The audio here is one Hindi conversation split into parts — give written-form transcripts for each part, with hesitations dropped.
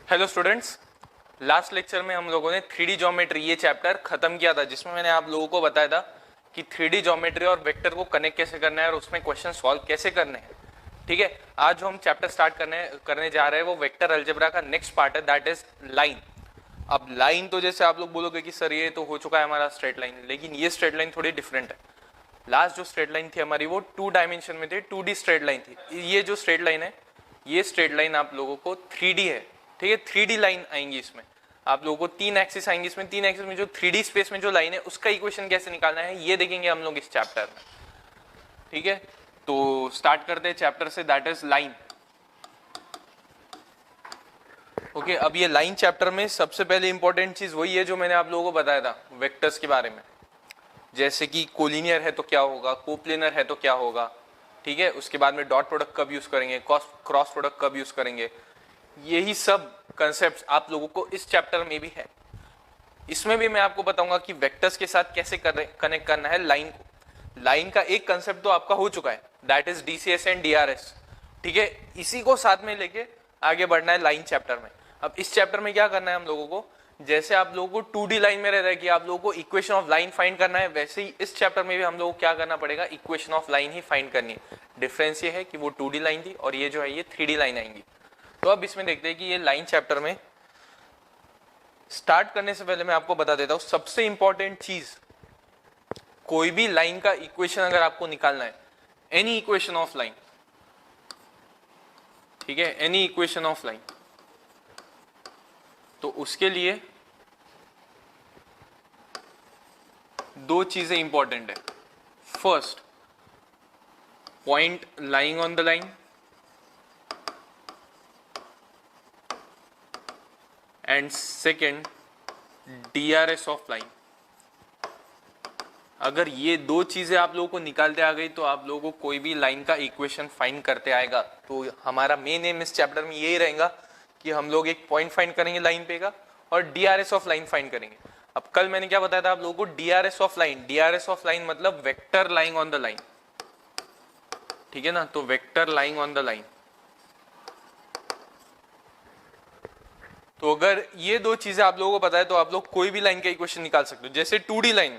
हेलो स्टूडेंट्स, लास्ट लेक्चर में हम लोगों ने 3D ज्योमेट्री ये चैप्टर खत्म किया था, जिसमें मैंने आप लोगों को बताया था कि 3D ज्योमेट्री और वेक्टर को कनेक्ट कैसे करना है और उसमें क्वेश्चन सॉल्व कैसे करने हैं। ठीक है, आज जो हम चैप्टर स्टार्ट करने जा रहे हैं वो वेक्टर अलजेब्रा का नेक्स्ट पार्ट है, दैट इज लाइन। अब लाइन तो जैसे आप लोग बोलोगे कि सर ये तो हो चुका है हमारा स्ट्रेट लाइन, लेकिन ये स्ट्रेट लाइन थोड़ी डिफरेंट है। लास्ट जो स्ट्रेट लाइन थी हमारी वो 2 डायमेंशन में थी, 2D स्ट्रेट लाइन थी। ये जो स्ट्रेट लाइन है, ये स्ट्रेट लाइन आप लोगों को 3D है। ठीक है, 3D लाइन आएंगी इसमें, आप लोगों को 3 एक्सिस आएंगे इसमें। 3 एक्सिस में जो 3D स्पेस में जो लाइन है उसका इक्वेशन कैसे निकालना है ये देखेंगे हम लोग इस चैप्टर में। ठीक है, तो स्टार्ट करते हैं चैप्टर से, दैट इज लाइन। ओके, अब ये लाइन चैप्टर में सबसे पहले इंपॉर्टेंट चीज वही है जो मैंने आप लोगों को बताया था वेक्टर्स के बारे में, जैसे कि कोलिनियर है तो क्या होगा, कोप्लेनर है तो क्या होगा। ठीक है, उसके बाद में डॉट प्रोडक्ट कब यूज करेंगे, क्रॉस प्रोडक्ट कब यूज करेंगे, यही सब कंसेप्ट आप लोगों को इस चैप्टर में भी है। इसमें भी मैं आपको बताऊंगा कि वेक्टर्स के साथ कैसे कनेक्ट करना है लाइन को। लाइन का एक कंसेप्ट तो आपका हो चुका है, that is DCS and DRS. ठीक है, इसी को साथ में लेके आगे बढ़ना है लाइन चैप्टर में। अब इस चैप्टर में क्या करना है हम लोगों को, जैसे आप लोगों को 2D लाइन में रहता है कि आप लोगों को इक्वेशन ऑफ लाइन फाइंड करना है, वैसे ही इस चैप्टर में भी हम लोगों को क्या करना पड़ेगा, equation of line he find करनी है। डिफरेंस ये है कि वो 2D लाइन थी और ये जो है ये 3D लाइन आएंगी। तो अब इसमें देखते हैं कि ये लाइन चैप्टर में स्टार्ट करने से पहले मैं आपको बता देता हूं सबसे इंपॉर्टेंट चीज, कोई भी लाइन का इक्वेशन अगर आपको निकालना है, एनी इक्वेशन ऑफ लाइन, ठीक है, एनी इक्वेशन ऑफ लाइन, तो उसके लिए दो चीजें इंपॉर्टेंट है। First, point lying on the line, and second DRS of line. अगर ये दो चीजें आप लोगों को निकालते आ गई तो आप लोगों को कोई भी लाइन का इक्वेशन फाइंड करते आएगा। तो हमारा मेन एम इस चैप्टर में यही रहेगा कि हम लोग एक पॉइंट फाइंड करेंगे लाइन पे का और DRS ऑफ लाइन फाइंड करेंगे। अब कल मैंने क्या बताया था आप लोगों को, DRS of line. DRS of line मतलब vector lying on the line, ठीक है ना, तो vector lying on the line. तो अगर ये दो चीजें आप लोगों को पता है तो आप लोग कोई भी लाइन का इक्वेशन निकाल सकते हो। जैसे 2D लाइन,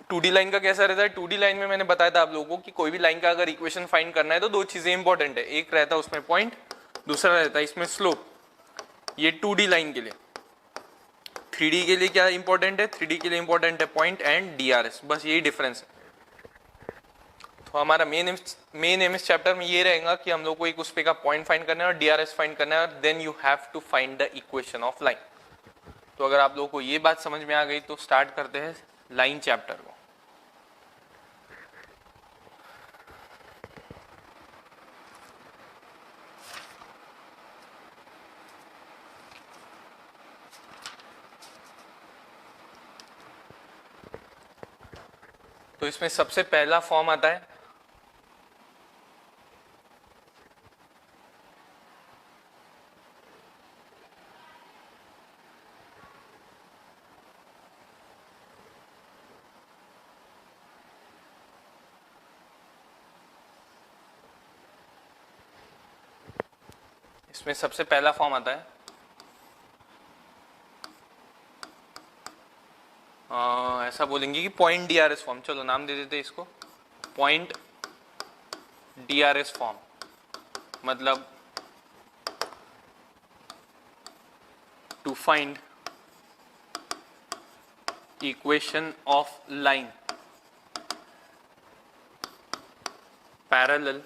2D लाइन का कैसा रहता है, 2D लाइन में मैंने बताया था आप लोगों को कि कोई भी लाइन का अगर इक्वेशन फाइंड करना है तो दो चीजें इंपॉर्टेंट है, एक रहता है उसमें पॉइंट, दूसरा रहता है इसमें स्लोप। ये 2D लाइन के लिए। 3D के लिए क्या इंपॉर्टेंट है, 3D के लिए इंपॉर्टेंट है पॉइंट एंड DRS, बस यही डिफरेंस है। तो हमारा मेन एम इस चैप्टर में ये रहेगा कि हम लोग को एक उस पे का पॉइंट फाइंड करना है और DRS फाइंड करना है, और then you have to find the equation of line. तो अगर आप लोगों को ये बात समझ में आ गई तो स्टार्ट करते हैं लाइन चैप्टर को। तो इसमें सबसे पहला फॉर्म आता है ऐसा बोलेंगे कि पॉइंट DRS फॉर्म, चलो नाम दे देते इसको पॉइंट DRS फॉर्म। मतलब to find equation of line parallel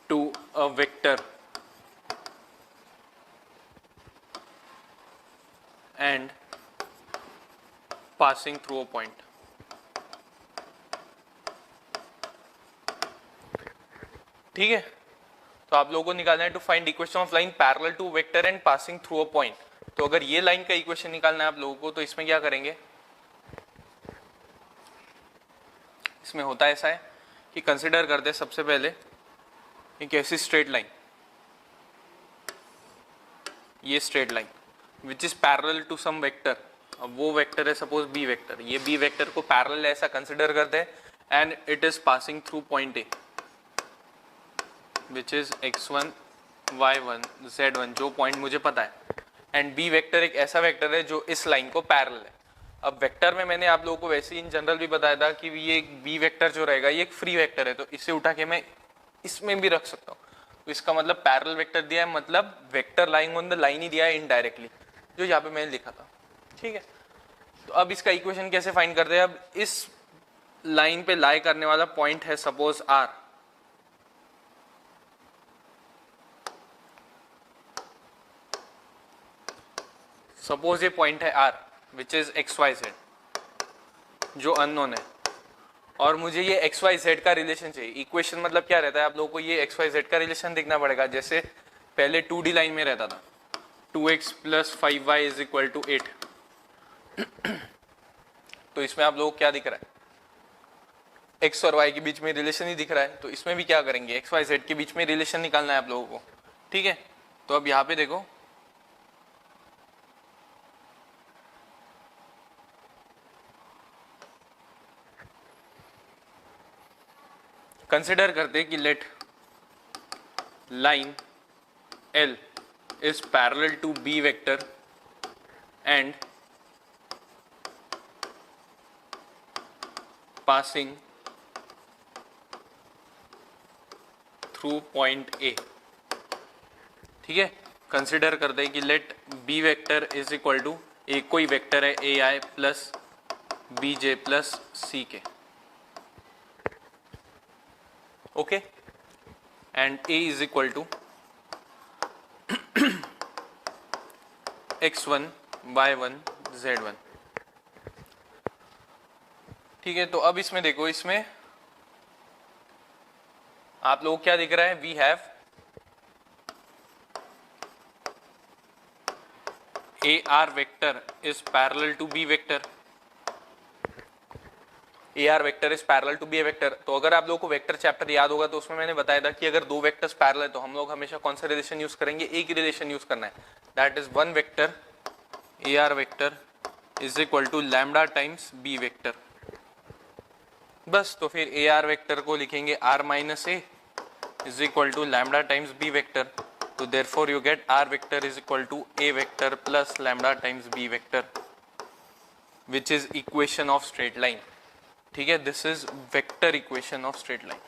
to a vector and passing through a point। ठीक है, तो आप लोगों को निकालना है to find equation of line parallel to vector and passing through a point. तो अगर ये लाइन का इक्वेशन निकालना है आप लोगों को तो इसमें क्या करेंगे, इसमें होता ऐसा है कि कंसिडर करते हैं सबसे पहले एक ऐसी स्ट्रेट लाइन, ये straight line which is parallel to some vector. अब वो वेक्टर है सपोज बी वेक्टर, ये बी वेक्टर को पैरेलल ऐसा कंसिडर करते हैं and it is passing through point A which is x1 y1 z1 जो पॉइंट मुझे पता है, एंड b वेक्टर एक ऐसा वेक्टर है जो इस लाइन को पैरेलल है। अब वेक्टर में मैंने आप लोगों को वैसे ही इन जनरल भी बताया था कि ये b वेक्टर जो रहेगा ये एक फ्री वेक्टर है, तो इसे उठा के मैं इसमें भी रख सकता हूँ। तो इसका मतलब पैरेलल वेक्टर दिया है, मतलब vector lying on the line ही दिया है इनडायरेक्टली, जो यहाँ पे मैंने लिखा था। ठीक है, तो अब इसका इक्वेशन कैसे फाइंड करते हैं। अब इस लाइन पे लाई करने वाला पॉइंट है सपोज r, सपोज ये पॉइंट है r विच इज XYZ जो अननोन है, और मुझे ये XYZ का रिलेशन चाहिए। इक्वेशन मतलब क्या रहता है, आप लोगों को ये XYZ का रिलेशन देखना पड़ेगा। जैसे पहले 2D लाइन में रहता था 2x + 5y = 8, तो इसमें आप लोगों को क्या दिख रहा है, x और y के बीच में रिलेशन ही दिख रहा है। तो इसमें भी क्या करेंगे, XYZ के बीच में रिलेशन निकालना है आप लोगों को। ठीक है, तो अब यहाँ पे देखो कंसिडर करते कि let line L is parallel to B vector and passing through point A। ठीक है, कंसिडर करते हैं कि let B vector is equal to एक कोई वेक्टर है AI plus BJ plus CK। Okay, and A is equal to x1 y1 z1। ठीक है, तो अब इसमें देखो, इसमें आप लोग क्या दिख रहा है, we have AR vector is parallel to B vector, AR vector is parallel to B vector. तो अगर आप लोगों को वेक्टर चैप्टर याद होगा तो उसमें मैंने बताया था कि अगर दो वेक्टर्स पैरेलल है तो हम लोग हमेशा कौन सा रिलेशन यूज करेंगे, एक ही रिलेशन यूज करना है, that is one vector AR vector is equal to lambda times B vector. बस, तो फिर AR वेक्टर को लिखेंगे R minus A is equal to lambda times B vector. तो therefore you get R vector is equal to A vector plus lambda times B vector, which is equation of straight line. ठीक है, this is vector equation of straight line.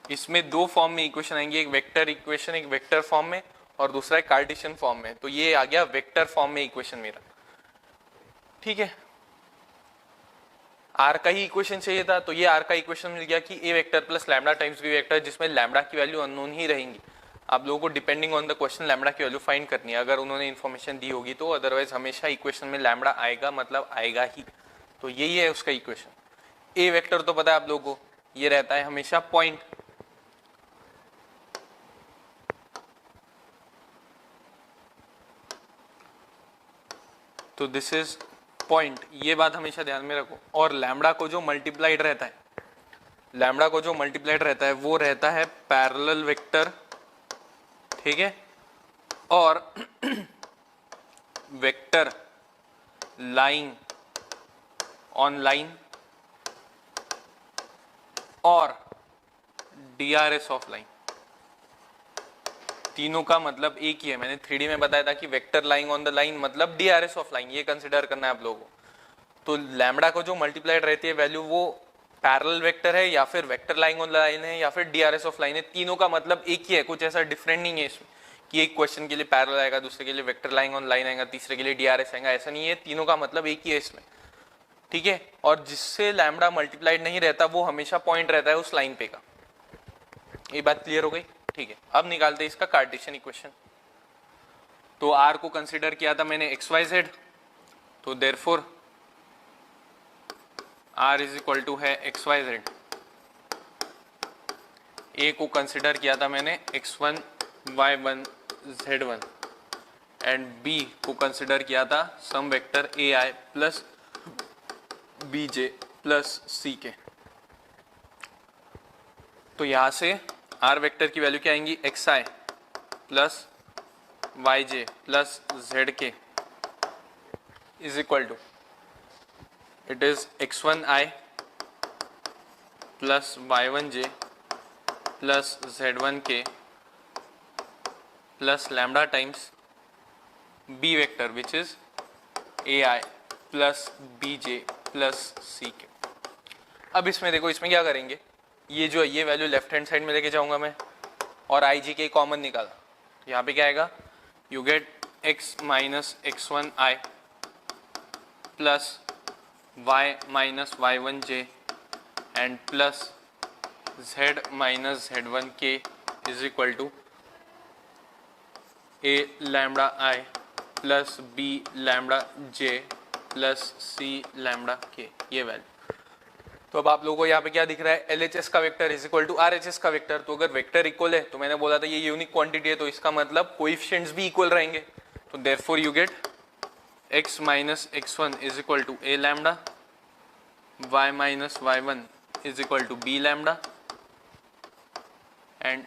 इसमें दो फॉर्म में इक्वेशन आएंगे, एक वेक्टर इक्वेशन एक वेक्टर फॉर्म में, और दूसरा एक कार्टेशियन फॉर्म में। तो ये आ गया वेक्टर फॉर्म में इक्वेशन मेरा। ठीक है, आर का ही इक्वेशन चाहिए था, तो ये आर का इक्वेशन मिल गया कि A vector plus lambda times B vector, जिसमें लैम्डा की वैल्यू अननोन ही रहेंगी। आप लोगों को depending on the question lambda की वैल्यू फाइंड करनी है, अगर उन्होंने इन्फॉर्मेशन दी होगी तो। अदरवाइज हमेशा इक्वेशन में लैम्डा आएगा, मतलब आएगा ही। तो यही है उसका इक्वेशन। ए वेक्टर तो पता है आप लोगों को, ये रहता है हमेशा पॉइंट। तो दिस इज पॉइंट, ये बात हमेशा ध्यान में रखो। और लैम्डा को जो मल्टीप्लाइड रहता है, लैम्डा को जो मल्टीप्लाइड रहता है वो रहता है पैरेलल वेक्टर। ठीक है, और वेक्टर लाइन ऑन लाइन और DRS ऑफ लाइन, तीनों का मतलब एक ही है। मैंने 3D में बताया था कि vector lying on the line मतलब DRS ऑफ लाइन, ये कंसिडर करना है आप लोगों को। तो लैम्डा को जो मल्टीप्लाइड रहती है वैल्यू, वो पैरेलल वेक्टर है या फिर vector lying on the line है या फिर DRS ऑफ लाइन है, तीनों का मतलब एक ही है। कुछ ऐसा डिफरेंट नहीं है इसमें कि एक क्वेश्चन के लिए पैरेलल आएगा, दूसरे के लिए वेक्टर लाइंग ऑन लाइन आएगा, तीसरे के लिए DRS आएगा, ऐसा नहीं है। तीनों का मतलब एक ही है इसमें। ठीक है, और जिससे लैम्डा मल्टीप्लाइड नहीं रहता वो हमेशा पॉइंट रहता है उस लाइन पे का। ये बात क्लियर हो गई। ठीक है, अब निकालते हैं इसका कार्टेशियन इक्वेशन। तो R को कंसिडर किया था मैंने XYZ, तो therefore R is equal to है XYZ। A को कंसिडर किया था मैंने X1 Y1 Z1, and B को कंसिडर किया था some vector AI plus BJ plus CK। तो यहां से R वेक्टर की वैल्यू क्या आएंगी, XI plus YJ plus ZK is equal to, it is X1I plus Y1J plus Z1K plus lambda times b vector which is ai plus bj plus ck. अब इसमें देखो, इसमें क्या करेंगे, ये जो है ये वैल्यू लेफ्ट हैंड साइड में लेके जाऊंगा मैं और आई जी के कॉमन निकाला, तो यहाँ पे क्या आएगा, you get x minus x one I plus y minus Y one J and plus z minus z one k is equal to a lambda i plus b lambda j plus c lambda k, ये वैल्यू। तो अब आप लोगों को यहाँ पे क्या दिख रहा है, LHS का vector is equal to RHS का वेक्टर। तो अगर वेक्टर इक्वल है तो मैंने बोला था ये यूनिक क्वांटिटी है, तो इसका मतलब कोएफिशिएंट्स भी इक्वल रहेंगे। तो therefore you get x minus x one is equal to a lambda, y minus Y one is equal to b lambda and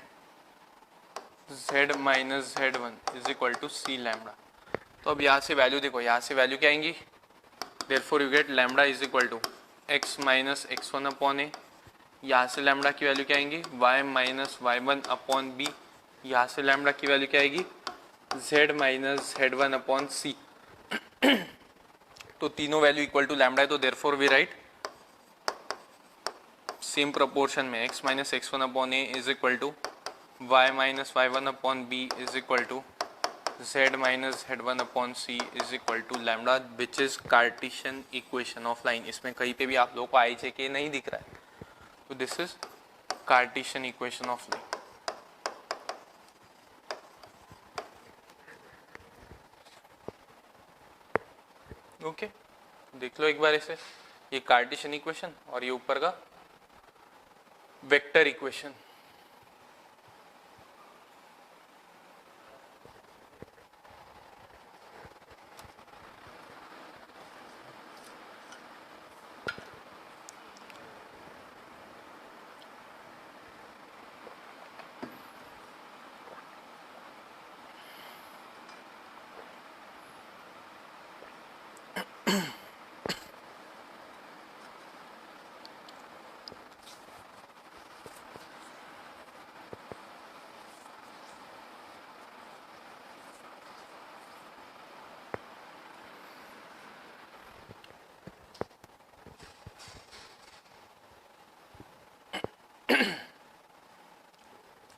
z minus z one is equal to c lambda. तो अब यहाँ से वैल्यू देखो, यहाँ से वैल्यू क्या आएंगी, therefore you get lambda is equal to x minus x one upon a, यहाँ से लैम्बडा की वैल्यू क्या आएंगी, y minus Y one upon b, यहाँ से लैम्बडा की वैल्यू क्या आएगी, z minus z one upon c. तो तीनों वैल्यू इक्वल टू लैम्बडा है, तो therefore we write same proportion में x minus x one upon a is equal to y minus Y one upon b is equal to z minus z one upon c is equal to lambda which is Cartesian equation of line. इसमें कहीं पे भी आप लोगों को आई जे के नहीं दिख रहा है, तो this is Cartesian equation of line. Okay, देख लो एक बार इसे, ये कार्टेशियन इक्वेशन और ये ऊपर का वेक्टर इक्वेशन।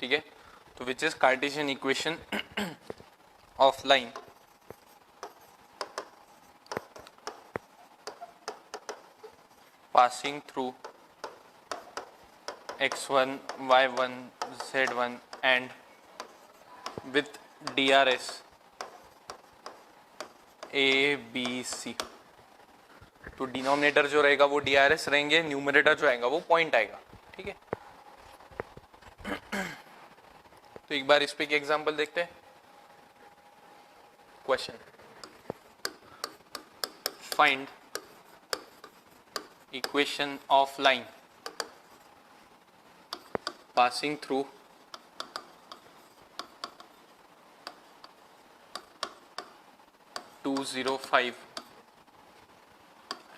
ठीक है, तो विच is Cartesian equation of line passing through x1, y1, z1 and with DRS A, B, C। तो डिनोमिनेटर जो रहेगा वो DRS रहेंगे, न्यूमरेटर जो आएगा वो पॉइंट आएगा। ठीक है, तो एक बार इस पे एक एग्जांपल देखते हैं। Question, find equation of line passing through two zero five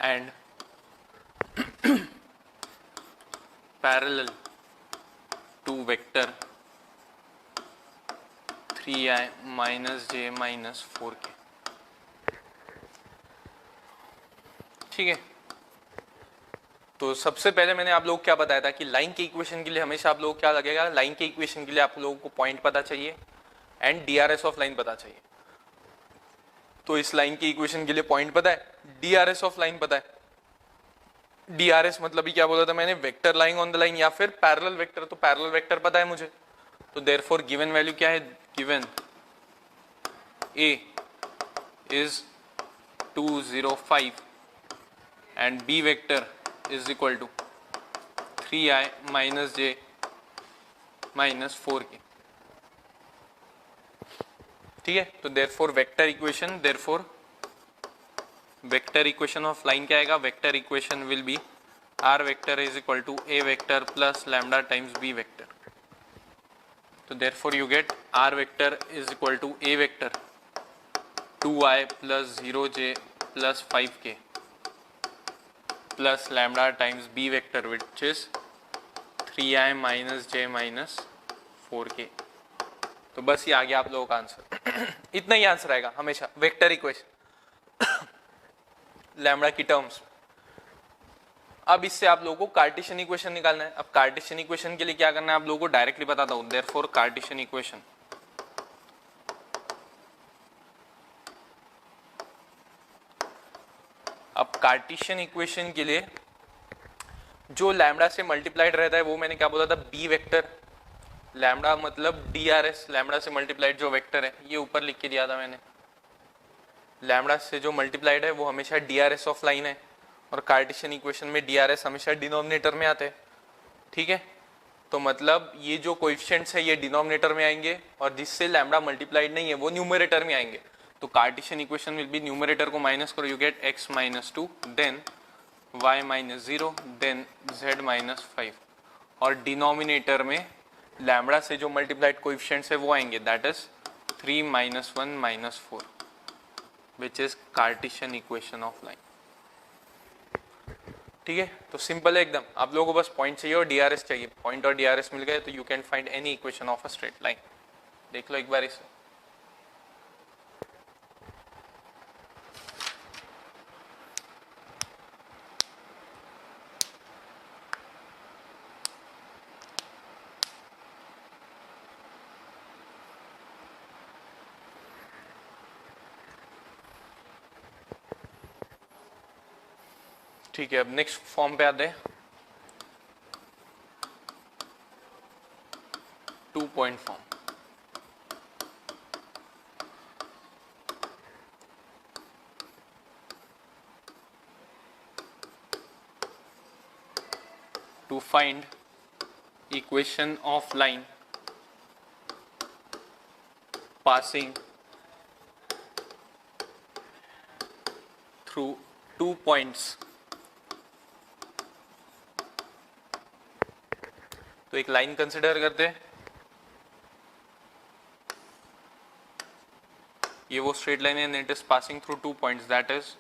and parallel to vector 3i minus j minus 4k। ठीक है, तो सबसे पहले मैंने आप लोग क्या बताया था कि लाइन के इक्वेशन के लिए हमेशा आप लोग क्या लगेगा, लाइन के इक्वेशन के लिए आप लोगों को पॉइंट पता चाहिए एंड डीआरएस ऑफ लाइन पता चाहिए। तो इस लाइन के इक्वेशन के लिए पॉइंट पता है, डीआरएस ऑफ लाइन पता है। डीआरएस मतलब ही क्या बोला था मैंने, vector lying on the line या फिर पैरेलल वेक्टर। तो पैरेलल वेक्टर पता है मुझे, तो देयरफॉर गिवन वैल्यू क्या है, given a is 205 and b vector is equal to 3i minus j minus 4k। ठीक है, तो therefore vector equation, therefore vector equation of line क्या आएगा, vector equation will be r vector is equal to a vector plus lambda times b vector। तो therefore you get r vector is equal to a vector 2i plus 0j plus 5k plus lambda times b vector which is 3i minus j minus 4k तो बस ये आ गया आप लोगों का आंसर। इतना ही आंसर आएगा हमेशा वेक्टर इक्वेशन लैम्बडा की टर्म्स। अब इससे आप लोगों को कार्टेशियन इक्वेशन निकालना है। अब कार्टेशियन इक्वेशन के लिए क्या करना है आप लोगों को डायरेक्टली बताता हूं। देयरफॉर कार्टेशियन इक्वेशन, अब कार्टेशियन इक्वेशन के लिए जो लैम्बडा से मल्टीप्लाइड रहता है वो मैंने क्या बोला था, बी वेक्टर। लैम्बडा मतलब DRS, लैम्बडा से मल्टीप्लाइड जो वेक्टर है, ये ऊपर लिख के दिया था मैंने। लैम्बडा से जो मल्टीप्लाइड है वो हमेशा DRS ऑफ लाइन है, और कार्टेशियन इक्वेशन में DRS हमेशा डिनोमिनेटर में आते हैं। ठीक है, तो मतलब ये जो कोएफिशिएंट्स है ये डिनोमिनेटर में आएंगे, और जिससे लैम्बडा मल्टीप्लाइड नहीं है वो न्यूमरेटर में आएंगे। तो Cartesian equation will be, numerator को माइनस करो, you get x - 2 then y - 0 then z - 5, और डिनोमिनेटर में लैम्बडा से जो मल्टीप्लाइड कोएफिशिएंट्स है वो आएंगे, that is 3 - 1 - 4 which is Cartesian equation of line. ठीक है, तो सिंपल है एकदम। आप लोगों को बस पॉइंट चाहिए और DRS चाहिए। पॉइंट और DRS मिल गए तो you can find any equation of a straight line. देख लो एक बार इसे। ठीक है, अब नेक्स्ट फॉर्म पे आते हैं, 2 point form. To find equation of line passing through 2 points। तो एक लाइन कंसिडर करते हैं, ये वो स्ट्रेट लाइन है, it is passing through 2 points, that is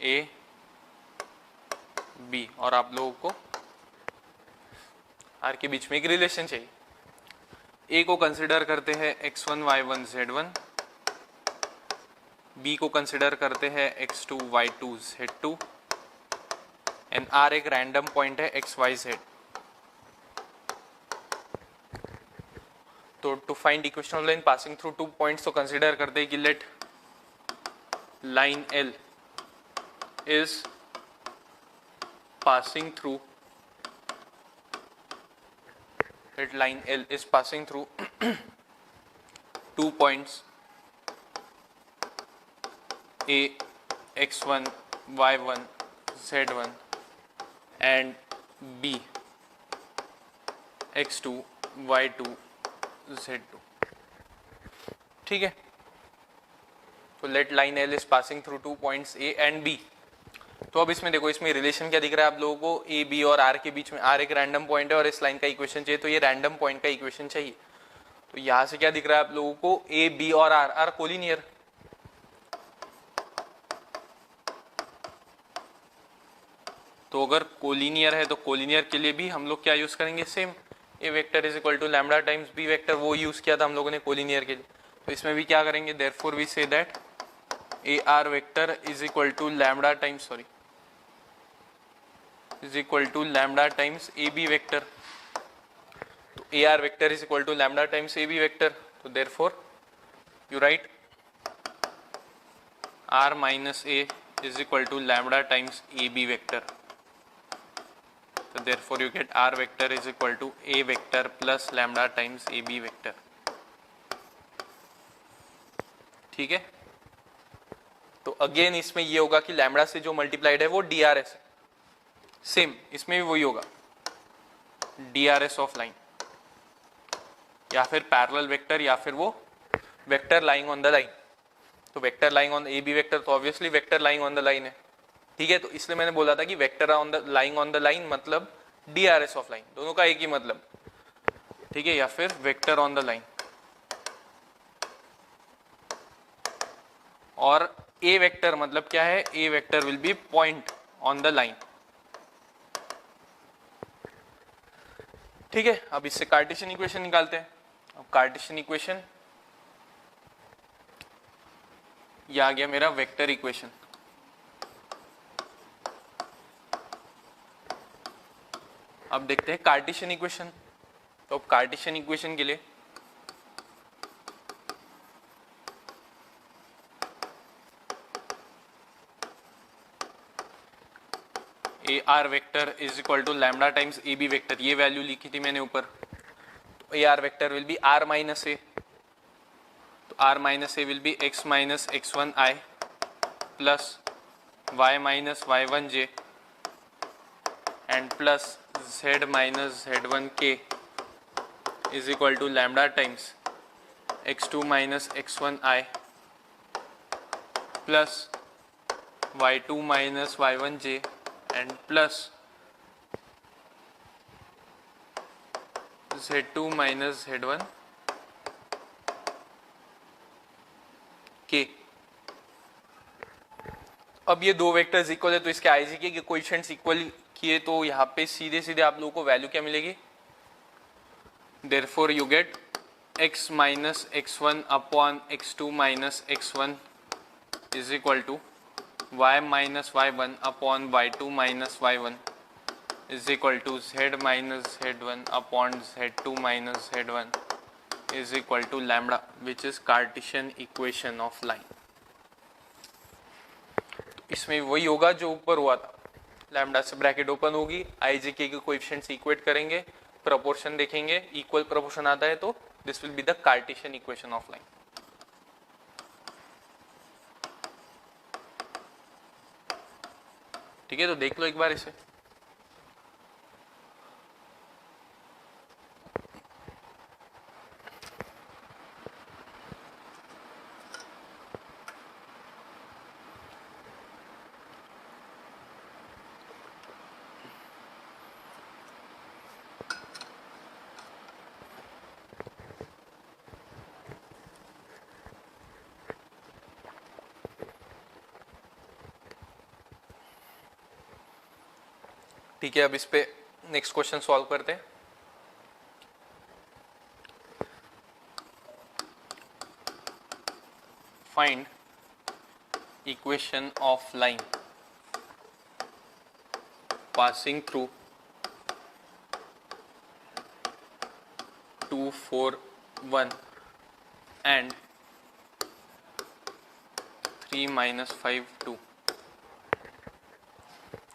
A B, और आप लोगों को R के बीच में एक रिलेशन चाहिए। A को कंसिडर करते हैं x1 y1 z1, B को कंसिडर करते हैं x2 y2 z2, and R एक रैंडम पॉइंट है x y z। तो to find equation of line passing through 2 points तो कंसिडर करते हैं कि let line L is passing through, let line L is passing through 2 points A x1 y1 z1 and B x2 y2 z2। ठीक है, तो let line L is passing through 2 points A and B। तो अब इसमें देखो, इसमें रिलेशन क्या दिख रहा है आप लोगों को, ए बी और आर के बीच में। आर एक रैंडम पॉइंट है और इस लाइन का इक्वेशन चाहिए, तो ये रैंडम पॉइंट का इक्वेशन चाहिए। तो यहां से क्या दिख रहा है आप लोगों को, ए बी और आर आर कोलिनियर। तो अगर कोलिनियर है तो कोलिनियर के लिए भी हम लोग क्या यूज करेंगे, same a vector is equal to lambda times B vector, वो यूज किया था हम लोगों ने कोलिनियर के लिए। तो इसमें भी क्या करेंगे, therefore we say that A R vector is equal to lambda times, sorry, is equal to lambda times AB vector। तो AR vector is equal to lambda times AB vector। तो therefore you write R minus A is equal to lambda times AB vector। तो therefore you get R vector is equal to A vector plus lambda times AB vector। ठीक है, तो अगेन इसमें ये होगा कि लैम्बडा से जो मल्टीप्लाइड है वो DRS है, सेम इसमें भी वही होगा, DRS ऑफ लाइन, या फिर पैरेलल वेक्टर, या फिर वो vector lying on the line. तो vector lying on AB vector, तो obviously vector lying on the line है। ठीक है, तो इसलिए मैंने बोला था कि vector on the lying on the line मतलब DRS ऑफ लाइन, दोनों का एक ही मतलब। ठीक है, या फिर वेक्टर ऑन द लाइन, और A वेक्टर मतलब क्या है, A vector will be point on the line. ठीक है, अब इससे कार्टेशियन इक्वेशन निकालते हैं। अब कार्टेशियन इक्वेशन, ये आ गया मेरा वेक्टर इक्वेशन। अब देखते हैं कार्टेशियन इक्वेशन। तो अब कार्टेशियन इक्वेशन के लिए A R vector is equal to lambda times A B vector, ये वैल्यू लिखी थी मैंने ऊपर। तो A R vector will be R minus A, तो R minus A will be X minus x one I plus Y minus Y one J and plus z minus z1 k is equal to lambda times x2 minus x1 I plus y2 minus y1 j and plus z2 minus z1 k। अब ये दो वेक्टर्स इक्वल है तो इसके आईजीके के कोएफिशिएंट्स इक्वल किए तो यहाँ पे सीधे सीधे आप लोगों को वैल्यू क्या मिलेगी, therefore you get x minus x1 upon x2 minus x1 is equal to y minus y1 upon y2 minus y1 is equal to z minus z1 upon z2 minus z1 is equal to lambda which is Cartesian equation of line. इसमें वही होगा जो ऊपर हुआ था, लैम्डा से ब्रैकेट ओपन होगी, आईजीके के कोएफिशिएंट्स इक्वेट करेंगे, प्रोपोर्शन देखेंगे, इक्वल प्रोपोर्शन आता है तो this will be the Cartesian equation of line. ठीक है, तो देख लो एक बार इसे। ठीक है, अब इस पे नेक्स्ट क्वेश्चन सॉल्व करते हैं। Find equation of line passing through 2 4 1 and 3 minus 5 2।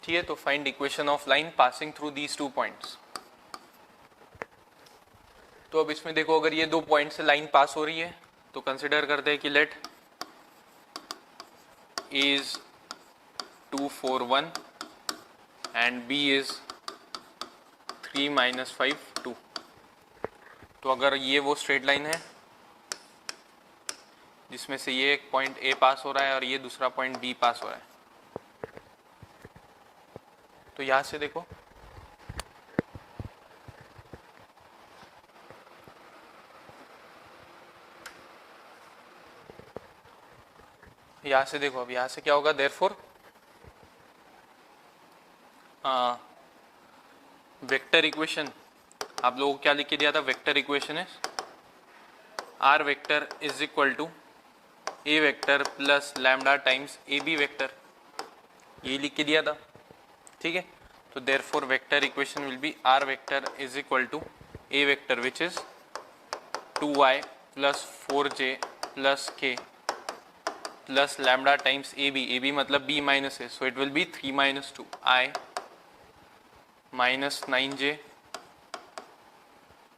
ठीक है, तो find equation of line passing through these two points. तो अब इसमें देखो, अगर ये दो पॉइंट से लाइन पास हो रही है तो कंसिडर करते हैं कि let A is 2 4 1 and B is 3 minus 5 2। तो अगर ये वो स्ट्रेट लाइन है जिसमें से ये एक पॉइंट A पास हो रहा है और ये दूसरा पॉइंट B पास हो रहा है, तो यहां से देखो यहां से देखो, अब यहां से क्या होगा, देयरफॉर वेक्टर इक्वेशन आप लोगों को क्या लिख के दिया था, वेक्टर इक्वेशन है R vector is equal to A vector plus lambda times A B vector, ये लिख के दिया था। ठीक है, तो therefore vector equation will be R vector is equal to A vector which is 2y plus 4j plus k plus lambda times A B मतलब b माइनस है, so it will be 3 minus 2i minus 9j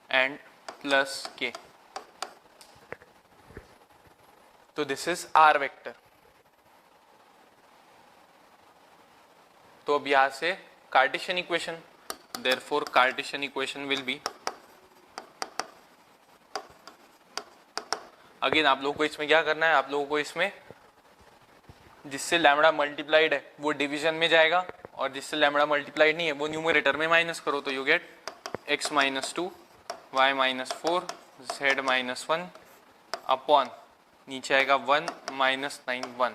and plus k। तो दिस इज आर वेक्टर। तो अब यहां से Cartesian equation, therefore Cartesian equation will be, again आप लोगों को इसमें क्या करना है, आप लोगों को इसमें जिससे लैम्बडा मल्टीप्लाइड है वो डिवीजन में जाएगा और जिससे लैम्बडा मल्टीप्लाइड नहीं है वो न्यूमरेटर में माइनस करो, तो you get x minus 2 y minus 4 z minus 1 upon नीचे आएगा 1 minus 9 1।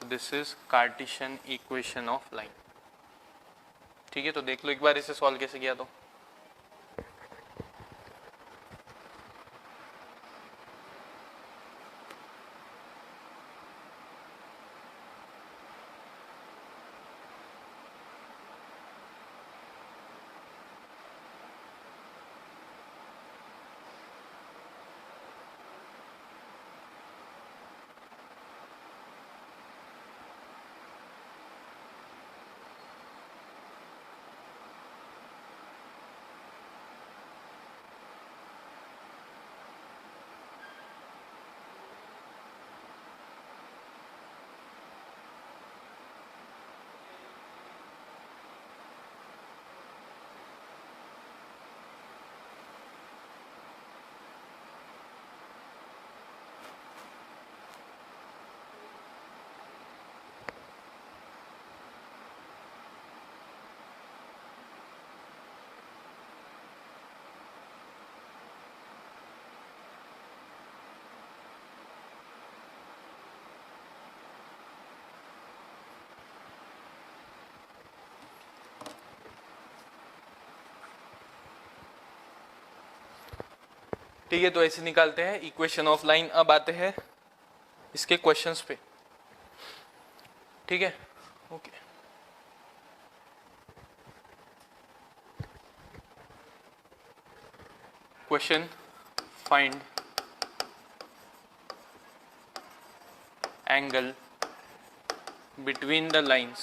This is Cartesian equation of line. ठीक है, तो देख लो एक बार इसे सॉल्व कैसे किया। तो ठीक है, तो ऐसे निकालते हैं इक्वेशन ऑफ लाइन। अब आते हैं इसके क्वेश्चंस पे, ठीक है। Okay, question, find angle between the lines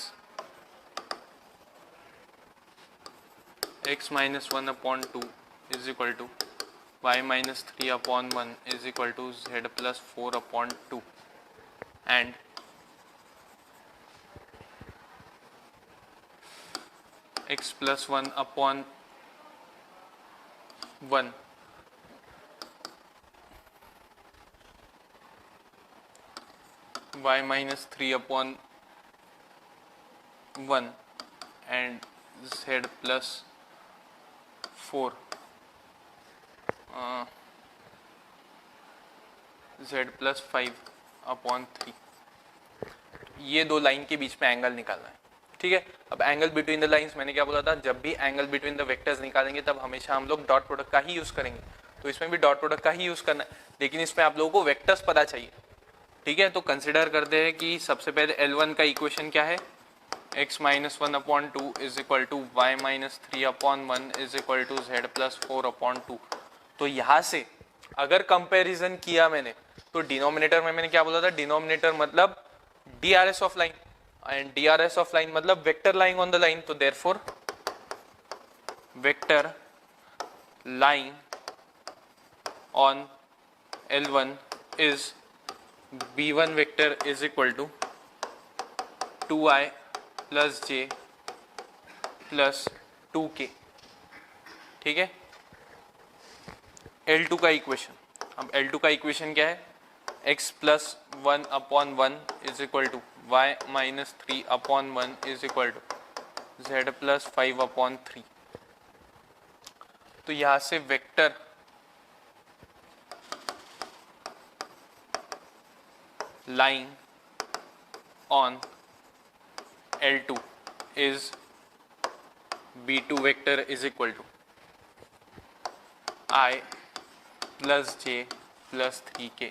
x minus 1 upon 2 is equal to y minus 3 upon 1 is equal to z plus 4 upon 2 and x plus 1 upon 1 y minus 3 upon 1 and z plus 4 z plus 5 upon 3, ये दो लाइन के बीच में एंगल निकालना है, ठीक है। अब एंगल बिटवीन द लाइंस, मैंने क्या बोला था, जब भी एंगल बिटवीन द वेक्टर्स निकालेंगे तब हमेशा हम लोग डॉट प्रोडक्ट का ही यूज करेंगे, तो इसमें भी डॉट प्रोडक्ट का ही यूज करना है, लेकिन इसमें आप लोगों को वेक्टर्स पता चाहिए, ठीक है। तो कंसिडर करते हैं कि सबसे पहले L1 का इक्वेशन क्या है, x minus 1 upon 2 is equal to y minus 3 upon 1 is equal to z plus 4 upon 2। तो यहाँ से अगर कंपैरिजन किया मैंने, तो डिनोमिनेटर में मैंने क्या बोला था, डिनोमिनेटर मतलब DRS of line, and DRS of line मतलब vector lying on the line, तो therefore vector line on L1 is B1 vector is equal to 2i plus j plus 2k, ठीक है। L2 का इक्वेशन, अब L2 का इक्वेशन क्या है, x plus 1 upon 1 is equal to y minus 3 upon 1 is equal to z plus 5 upon 3। तो यहां से vector line on L2 is B2 vector is equal to I plus J plus 3K।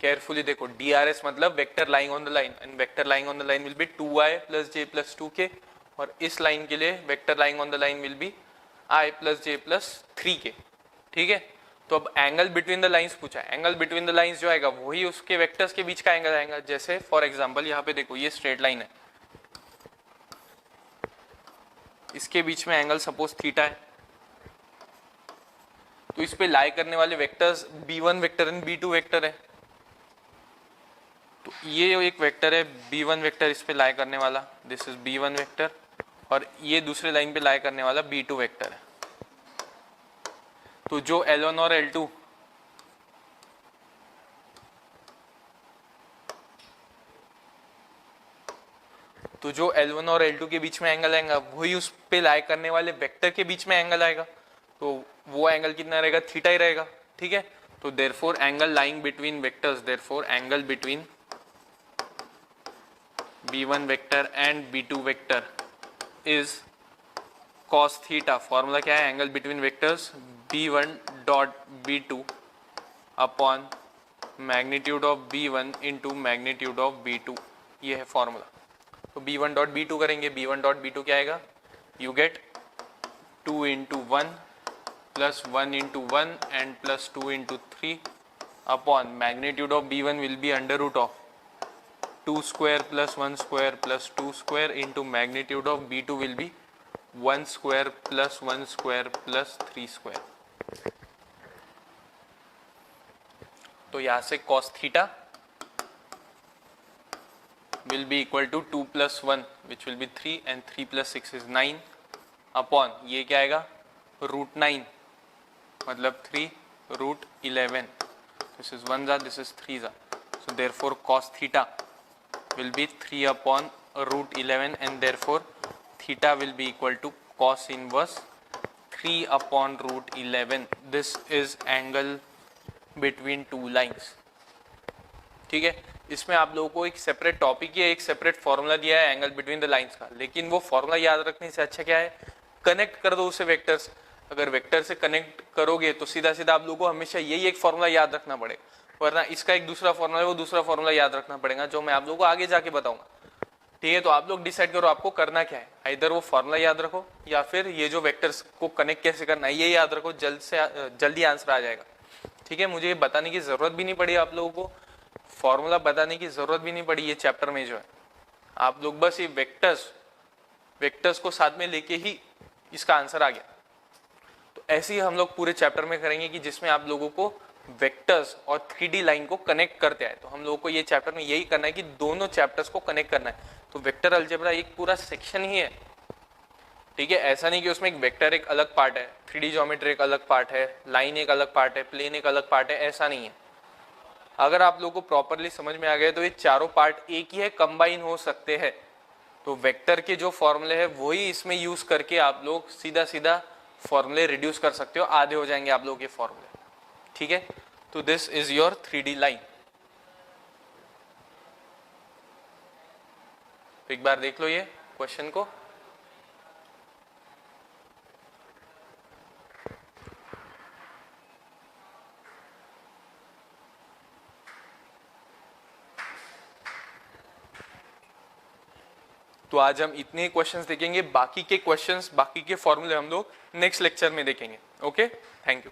Carefully देखो, DRS मतलब vector lying on the line, and vector lying on the line will be 2i plus j plus 2k, और इस लाइन के लिए vector lying on the line will be I plus j plus 3k, ठीक है। तो अब एंगल बिटवीन द लाइंस पूछा है, एंगल बिटवीन द लाइंस जो आएगा वही उसके वेक्टर्स के बीच का एंगल आएगा। जैसे फॉर एग्जांपल यहाँ पे देखो, ये स्ट्रेट लाइन है, इसके बीच में एंगल सपोज थीटा है, तो इस पे लाई करने वाले vectors B1 vector and B2 vector है, तो ये एक वेक्टर है B1 वेक्टर, इस पे लाई करने वाला, दिस इज B1 वेक्टर, और ये दूसरे लाइन पे लाई करने वाला B2 वेक्टर है। तो जो L1 और L2 तो जो L1 और L2 के बीच में एंगल आएगा वही उस पे लाई करने वाले वेक्टर के बीच में एंगल आएगा, तो वो एंगल कितना रहेगा, थीटा ही रहेगा, ठीक है। तो therefore angle lying between vectors, therefore angle between B1 vector and B2 vector is cos theta. Formula क्या है, angle between vectors B1 dot B2 upon magnitude of B1 into magnitude of B2, ये है फॉर्मूला। तो B1 डॉट B2 करेंगे, B1 डॉट B2 क्या आएगा, you get 2 into 1 plus 1 into 1 and plus 2 into 3 upon magnitude of B1 will be under root of 2 square plus 1 square plus 2 square into magnitude of B2 will be 1 square plus 1 square plus 3 square. तो यहां से cos theta will be equal to 2 plus 1 which will be 3 and 3 plus 6 is 9 upon ये क्या आएगा, root 9 मतलब 3 root 11, this is 1 जा, this is 3 जा, so therefore cos theta will be 3 upon root 11 and therefore theta will be equal to cos inverse 3 upon root 11। this is angle between two lines, ठीक है। इसमें आप लोगों को एक सेपरेट टॉपिक या एक सेपरेट फॉर्मूला दिया है एंगल बिटवीन द लाइंस का, लेकिन वो फॉर्मूला याद रखने से अच्छा क्या है, कनेक्ट कर दो उसे वेक्टर्स। अगर वेक्टर से कनेक्ट करोगे तो सीधा सीधा आप लोगों को हमेशा यही एक फॉर्मूला याद रखना पड़ेगा, वरना इसका एक दूसरा फॉर्मूला है, वो दूसरा फॉर्मूला याद रखना पड़ेगा, जो मैं आप लोगों को आगे जाके बताऊंगा। ठीक है, तो आप लोग डिसाइड करो आपको करना क्या है, इधर वो फॉर्मूला याद रखो या फिर ये जो वेक्टर्स को कनेक्ट कैसे करना है ये याद रखो, जल्दी आंसर आ जाएगा। ठीक है, मुझे ये बताने की जरूरत भी नहीं पड़ी आप लोगों को, फॉर्मूला बताने की जरूरत भी नहीं पड़ी, ये चैप्टर में जो है आप लोग बस ये वेक्टर्स को साथ में लेके ही इसका आंसर आ गया। तो ऐसे ही हम लोग पूरे चैप्टर में करेंगे कि जिसमें आप लोगों को वेक्टर्स और 3D लाइन को कनेक्ट करते आए। तो हम लोगों को ये चैप्टर में यही करना है कि दोनों चैप्टर्स को कनेक्ट करना है। तो वेक्टर अलजेब्रा एक पूरा सेक्शन ही है। ठीक है, ऐसा नहीं कि उसमें एक वेक्टर एक अलग पार्ट है, 3D ज्योमेट्री एक अलग पार्ट है, लाइन एक अलग पार्ट है, प्लेन एक अलग पार्ट है, ऐसा नहीं है। अगर आप लोगों को प्रॉपरली समझ में आ गए तो ये चारों पार्ट एक ही है, कंबाइन हो सकते हैं। तो वेक्टर के जो फॉर्मूले है वही इसमें यूज करके आप लोग सीधा सीधा फॉर्मूले रिड्यूस कर सकते हो, आधे हो जाएंगे आप लोगों के फॉर्मूले। ठीक है, तो this is your 3D line. तो एक बार देख लो ये क्वेश्चन को। तो आज हम इतने ही क्वेश्चंस देखेंगे, बाकी के क्वेश्चंस, बाकी के फॉर्मूले हम लोग नेक्स्ट लेक्चर में देखेंगे। Okay, thank you.